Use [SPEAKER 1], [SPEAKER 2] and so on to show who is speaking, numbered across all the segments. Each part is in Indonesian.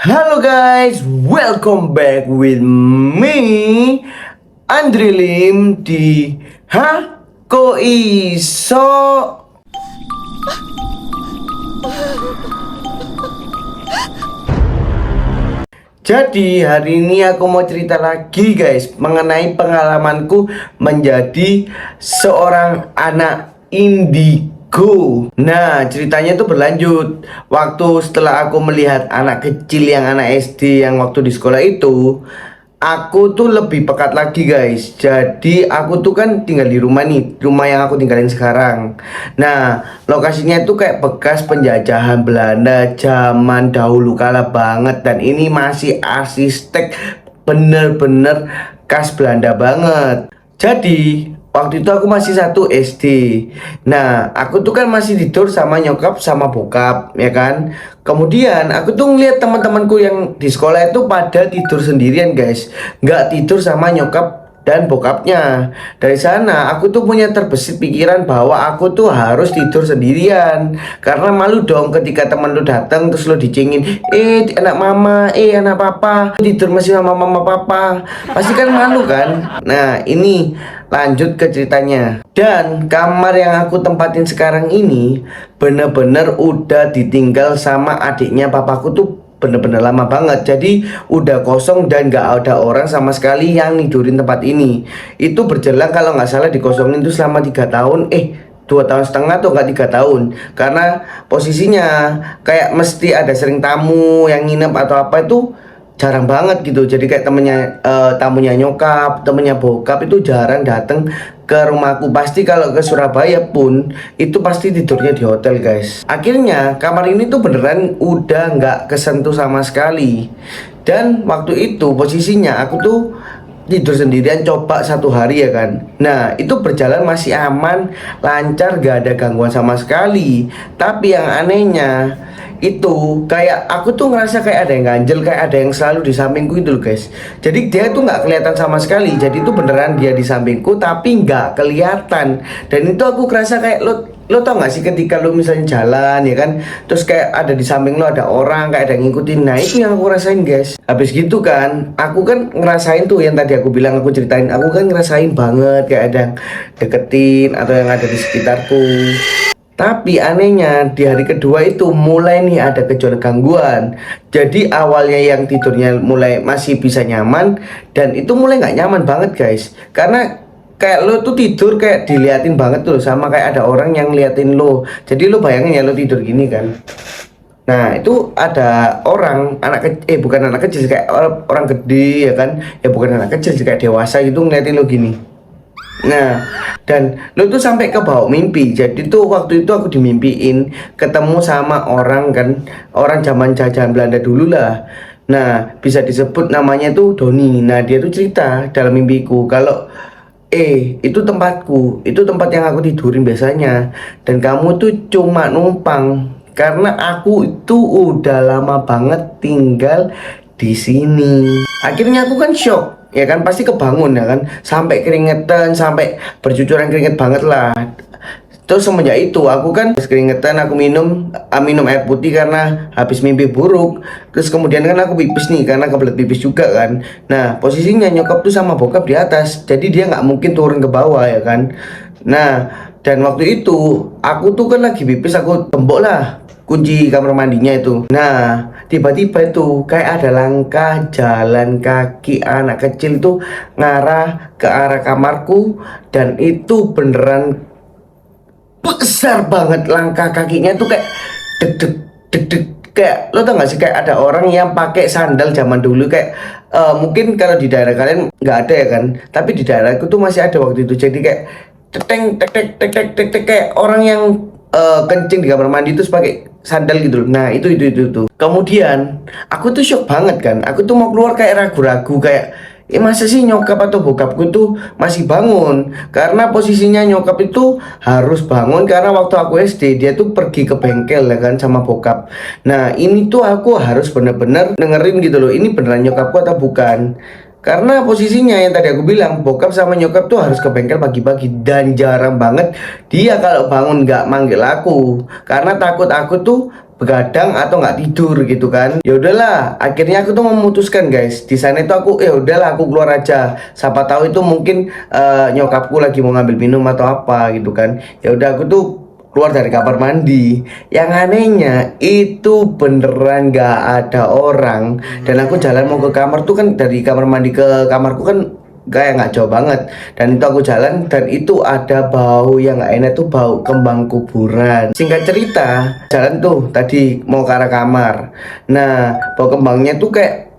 [SPEAKER 1] Halo guys, welcome back with me Andri Lim di Hah? Kok iso? Jadi hari ini aku mau cerita lagi guys mengenai pengalamanku menjadi seorang anak indigo. Nah, ceritanya itu berlanjut. Waktu setelah aku melihat anak kecil yang anak SD yang waktu di sekolah itu, aku tuh lebih pekat lagi guys. Jadi aku tuh kan tinggal di rumah nih, rumah yang aku tinggalin sekarang. Nah, lokasinya itu kayak bekas penjajahan Belanda zaman dahulu kala banget. Dan ini masih arsitek bener-bener khas Belanda banget. Jadi waktu itu aku masih satu SD. Nah, aku tuh kan masih tidur sama nyokap sama bokap, ya kan. Kemudian aku tuh ngeliat teman-temanku yang di sekolah itu pada tidur sendirian, guys. Nggak tidur sama nyokap dan bokapnya. Dari sana aku tuh punya terbesit pikiran bahwa aku tuh harus tidur sendirian. Karena malu dong ketika teman lu datang terus lu dicengin, anak mama, anak papa, tidur masih sama mama papa. Pasti kan malu kan? Nah, ini lanjut ke ceritanya. Dan kamar yang aku tempatin sekarang ini bener-bener udah ditinggal sama adiknya papaku tuh bener-bener lama banget. Jadi udah kosong dan gak ada orang sama sekali yang nidurin tempat ini. Itu berjalan kalau nggak salah dikosongin itu selama 3 tahun. 2 tahun setengah tuh nggak 3 tahun. Karena posisinya kayak mesti ada sering tamu yang nginep atau apa itu jarang banget gitu. Jadi kayak tamunya nyokap, temennya bokap itu jarang dateng ke rumahku. Pasti kalau ke Surabaya pun itu pasti tidurnya di hotel guys. Akhirnya kamar ini tuh beneran udah nggak kesentuh sama sekali. Dan waktu itu posisinya aku tuh tidur sendirian coba 1 hari ya kan. Nah itu berjalan masih aman, lancar, gak ada gangguan sama sekali. Tapi yang anehnya itu kayak aku tuh ngerasa kayak ada yang ganjel, kayak ada yang selalu di sampingku itu loh guys. Jadi dia tuh nggak kelihatan sama sekali. Jadi itu beneran dia di sampingku tapi nggak kelihatan. Dan itu aku ngerasa kayak lo tau gak sih ketika lo misalnya jalan ya kan, terus kayak ada di samping lo ada orang kayak ada yang ngikutin. Nah itu yang aku rasain guys. Habis gitu kan aku kan ngerasain tuh yang tadi aku bilang, aku ceritain, aku kan ngerasain banget kayak ada yang deketin atau yang ada di sekitarku. Tapi anehnya di hari kedua itu mulai nih ada gejolak gangguan. Jadi awalnya yang tidurnya mulai masih bisa nyaman, dan itu mulai nggak nyaman banget guys. Karena kayak lo tuh tidur kayak diliatin banget tuh, sama kayak ada orang yang ngeliatin lo. Jadi lo bayangin ya lo tidur gini kan. Nah itu ada orang anak kecil, bukan anak kecil, kayak orang gede ya kan. Ya bukan anak kecil sih, kayak dewasa gitu ngeliatin lo gini. Nah, dan lo tuh sampai ke bawah mimpi. Jadi tuh waktu itu aku dimimpiin ketemu sama orang kan, orang zaman jajahan Belanda dulu lah. Nah, bisa disebut namanya tuh Doni. Nah, dia tuh cerita dalam mimpiku kalau itu tempatku, itu tempat yang aku tidurin biasanya. Dan kamu tuh cuma numpang karena aku itu udah lama banget tinggal di sini. Akhirnya aku kan shock ya kan, pasti kebangun ya kan, sampai keringetan, sampai bercucuran keringet banget lah. Terus semenjak itu aku kan keringetan, aku minum air putih karena habis mimpi buruk. Terus kemudian kan aku pipis nih karena kebelet pipis juga kan. Nah posisinya nyokap tuh sama bokap di atas, jadi dia nggak mungkin turun ke bawah ya kan. Nah dan waktu itu aku tuh kan lagi pipis, aku tembok lah kunci kamar mandinya itu. Nah tiba-tiba itu kayak ada langkah jalan kaki anak kecil tuh ngarah ke arah kamarku. Dan itu beneran besar banget langkah kakinya tuh, kayak deg deg deg deg. Kayak lo tau gak sih kayak ada orang yang pakai sandal zaman dulu, kayak mungkin kalau di daerah kalian nggak ada ya kan, tapi di daerahku tuh masih ada waktu itu. Jadi kayak teteng tek tek tek tek tek tek, kayak orang yang kencing di kamar mandi terus pakai sandal gitu. Nah itu. Kemudian aku tuh shock banget kan. Aku tuh mau keluar kayak ragu-ragu, kayak masa sih nyokap atau bokapku tuh masih bangun. Karena posisinya nyokap itu harus bangun karena waktu aku SD dia tuh pergi ke bengkel ya kan sama bokap. Nah ini tuh aku harus bener-bener dengerin gitu loh, ini beneran nyokapku atau bukan. Karena posisinya yang tadi aku bilang, bokap sama nyokap tuh harus ke bengkel pagi-pagi. Dan jarang banget dia kalau bangun nggak manggil aku, karena takut aku tuh begadang atau nggak tidur gitu kan. Ya udahlah, akhirnya aku tuh memutuskan guys, di sana itu aku ya udahlah aku keluar aja, siapa tahu itu mungkin nyokapku lagi mau ngambil minum atau apa gitu kan. Ya udah aku tuh keluar dari kamar mandi. Yang anehnya itu beneran gak ada orang, dan aku jalan mau ke kamar tuh kan, dari kamar mandi ke kamarku kan kayak nggak jauh banget, dan itu aku jalan dan itu ada bau yang nggak enak tuh, bau kembang kuburan. Singkat cerita, jalan tuh tadi mau ke arah kamar. Nah, bau kembangnya tuh kayak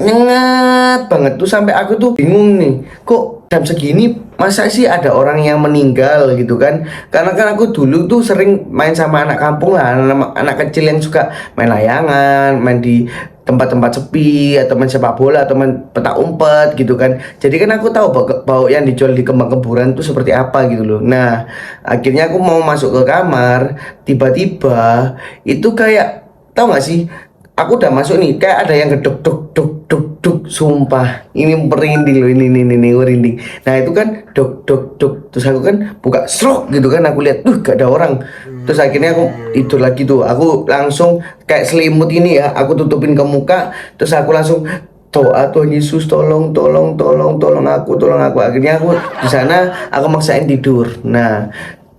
[SPEAKER 1] nyengat banget tuh, sampai aku tuh bingung nih, kok jam segini masa sih ada orang yang meninggal gitu kan. Karena kan aku dulu tuh sering main sama anak kampung lah, anak kecil yang suka main layangan, main di tempat-tempat sepi, atau main sepak bola, atau main petak umpet gitu kan. Jadi kan aku tahu bau yang dijual di kembang kuburan tuh seperti apa gitu loh. Nah, akhirnya aku mau masuk ke kamar, tiba-tiba itu kayak, tahu nggak sih, aku udah masuk nih, kayak ada yang geduk duk duk duk duk, sumpah ini merinding loh, ini merinding. Nah itu kan duk duk duk, terus aku kan buka stroke gitu kan, aku lihat gak ada orang. Terus akhirnya aku tidur lagi tuh, aku langsung kayak selimut ini ya, aku tutupin ke muka, terus aku langsung doa, Tuhan Yesus tolong tolong tolong tolong aku, tolong aku. Akhirnya aku di sana aku maksain tidur. Nah,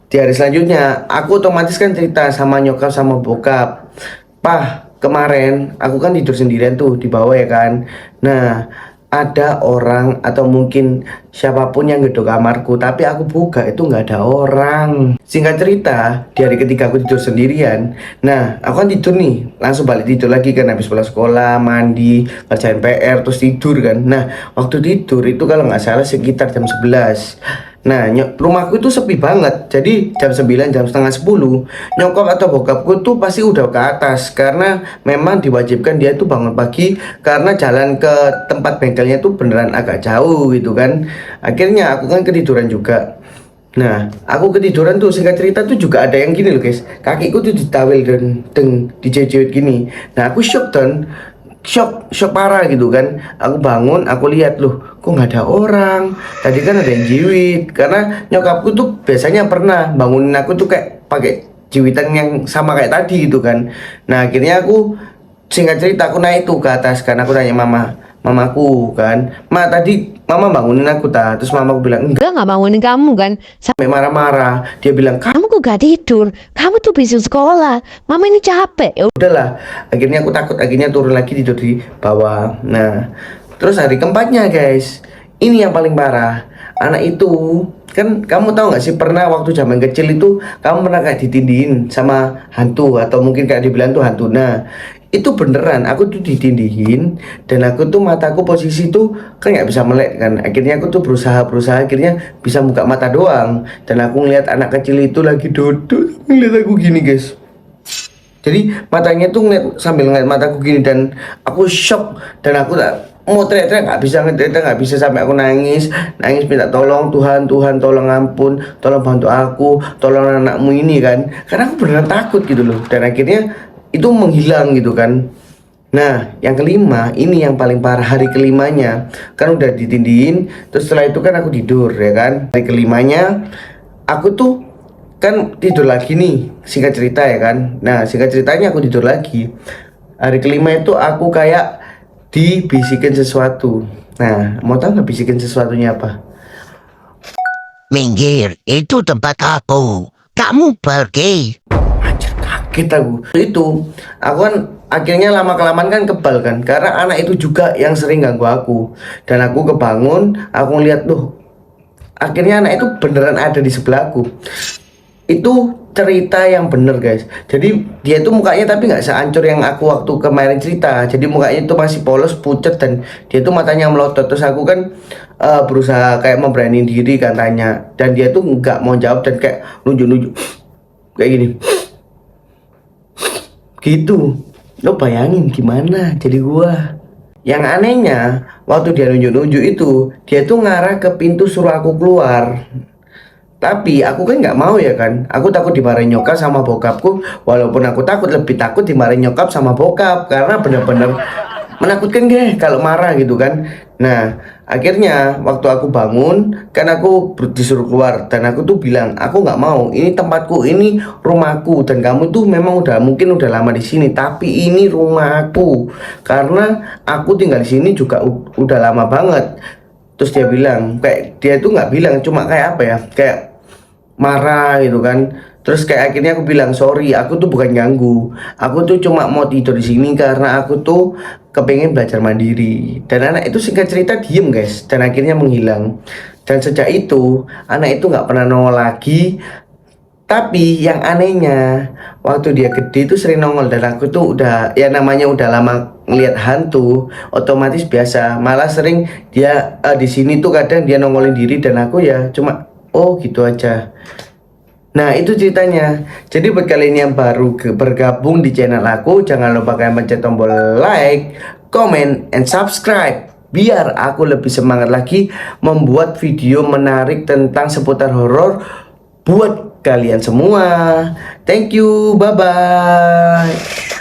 [SPEAKER 1] di hari selanjutnya aku otomatis kan cerita sama nyokap sama bokap, "Pah, kemarin aku kan tidur sendirian tuh di bawah ya kan. Nah, ada orang atau mungkin siapapun yang gedung kamarku, tapi aku buka itu nggak ada orang." Singkat cerita, di hari ketiga aku tidur sendirian. Nah, aku kan tidur nih, langsung balik tidur lagi kan, habis pulang sekolah, mandi, kerjain PR, terus tidur kan. Nah, waktu tidur itu kalau nggak salah sekitar jam 11. Nah, rumahku itu sepi banget. Jadi jam 9, jam setengah 10, nyokap atau bokapku tuh pasti udah ke atas, karena memang diwajibkan dia tuh bangun pagi, karena jalan ke tempat bengkelnya tuh beneran agak jauh gitu kan. Akhirnya aku kan ketiduran juga. Nah, aku ketiduran tuh, singkat cerita tuh juga ada yang gini loh guys, kakiku tuh ditawel dan dijejit gini. Nah, aku shock parah gitu kan. Aku bangun, aku lihat, loh kok nggak ada orang, tadi kan ada yang jiwit. Karena nyokapku tuh biasanya pernah bangunin aku tuh kayak pakai jiwitan yang sama kayak tadi gitu kan. Nah, akhirnya aku, singkat cerita, aku naik tuh ke atas kan. Aku tanya mamaku kan, "Ma, tadi mama bangunin aku ta?" Terus mamaku bilang enggak.
[SPEAKER 2] Gue nggak bangunin kamu kan.
[SPEAKER 1] Sampai marah-marah dia bilang,
[SPEAKER 2] Kamu kok gak tidur? Kamu tuh bisa sekolah. Mama ini capek. Ya
[SPEAKER 1] udahlah. Akhirnya aku takut, akhirnya turun lagi tidur di bawah. Nah, terus hari keempatnya guys, ini yang paling parah. Anak itu kan, kamu tahu nggak sih, pernah waktu zaman kecil itu kamu pernah kayak ditindihin sama hantu, atau mungkin kayak dibilang tuh hantu. Nah, itu beneran aku tuh ditindihin, dan aku tuh mataku posisi tuh kan nggak bisa melek kan. Akhirnya aku tuh berusaha akhirnya bisa buka mata doang, dan aku ngeliat anak kecil itu lagi duduk ngeliat aku gini guys. Jadi matanya tuh sambil ngeliat mataku gini, dan aku shock, dan aku tak mau teriak-teriak, nggak bisa ngeteriak, nggak bisa, sampai aku nangis minta tolong, Tuhan Tuhan tolong, ampun, tolong bantu aku, tolong anakmu ini kan, karena aku beneran takut gitu loh. Dan akhirnya itu menghilang gitu kan. Nah, yang kelima ini yang paling parah. Hari kelimanya kan udah ditindihin, terus setelah itu kan aku tidur ya kan. Hari kelimanya aku tuh kan tidur lagi nih, singkat cerita ya kan. Nah, singkat ceritanya aku tidur lagi. Hari kelima itu aku kayak dibisikin sesuatu. Nah, mau tahu nggak bisikin sesuatunya apa?
[SPEAKER 3] Minggir, itu tempat aku. Kamu pergi.
[SPEAKER 1] Anjir, kaget aku. Aku kan akhirnya lama kelamaan kan kebal kan, karena anak itu juga yang sering ganggu aku. Dan aku kebangun, aku ngeliat, tuh akhirnya anak itu beneran ada di sebelahku. Itu cerita yang bener guys. Jadi dia itu mukanya tapi nggak seancur yang aku waktu kemarin cerita. Jadi mukanya itu masih polos, pucet, dan dia itu matanya melotot. Terus aku kan berusaha kayak memberaniin diri kan tanya, dan dia tuh nggak mau jawab, dan kayak nunjuk-nunjuk kayak gini gitu. Lo bayangin gimana jadi gua. Yang anehnya, waktu dia nunjuk-nunjuk itu, dia tuh ngarah ke pintu suruh aku keluar. Tapi aku kan nggak mau ya kan. Aku takut dimarahin nyokap sama bokapku. Walaupun aku takut, lebih takut dimarahin nyokap sama bokap, karena bener-bener menakutkan deh kalau marah gitu kan. Nah, akhirnya waktu aku bangun, kan aku disuruh keluar dan aku tuh bilang, aku nggak mau. Ini tempatku, ini rumahku dan kamu tuh memang mungkin udah lama di sini, tapi ini rumahku karena aku tinggal di sini juga udah lama banget. Terus dia bilang, kayak dia tuh nggak bilang, cuma kayak apa ya, kayak marah gitu kan. Terus kayak akhirnya aku bilang sorry, aku tuh bukan ganggu, aku tuh cuma mau tidur di sini karena aku tuh kepengen belajar mandiri. Dan anak itu singkat cerita diem guys, dan akhirnya menghilang. Dan sejak itu anak itu nggak pernah nongol lagi. Tapi yang anehnya waktu dia gede itu sering nongol dan aku tuh udah ya namanya udah lama ngelihat hantu, otomatis biasa. Malah sering dia di sini tuh kadang dia nongolin diri dan aku ya cuma oh gitu aja. Nah itu ceritanya. Jadi buat kalian yang baru bergabung di channel aku, jangan lupa kalian pencet tombol like, comment, and subscribe biar aku lebih semangat lagi membuat video menarik tentang seputar horor buat kalian semua. Thank you, bye bye.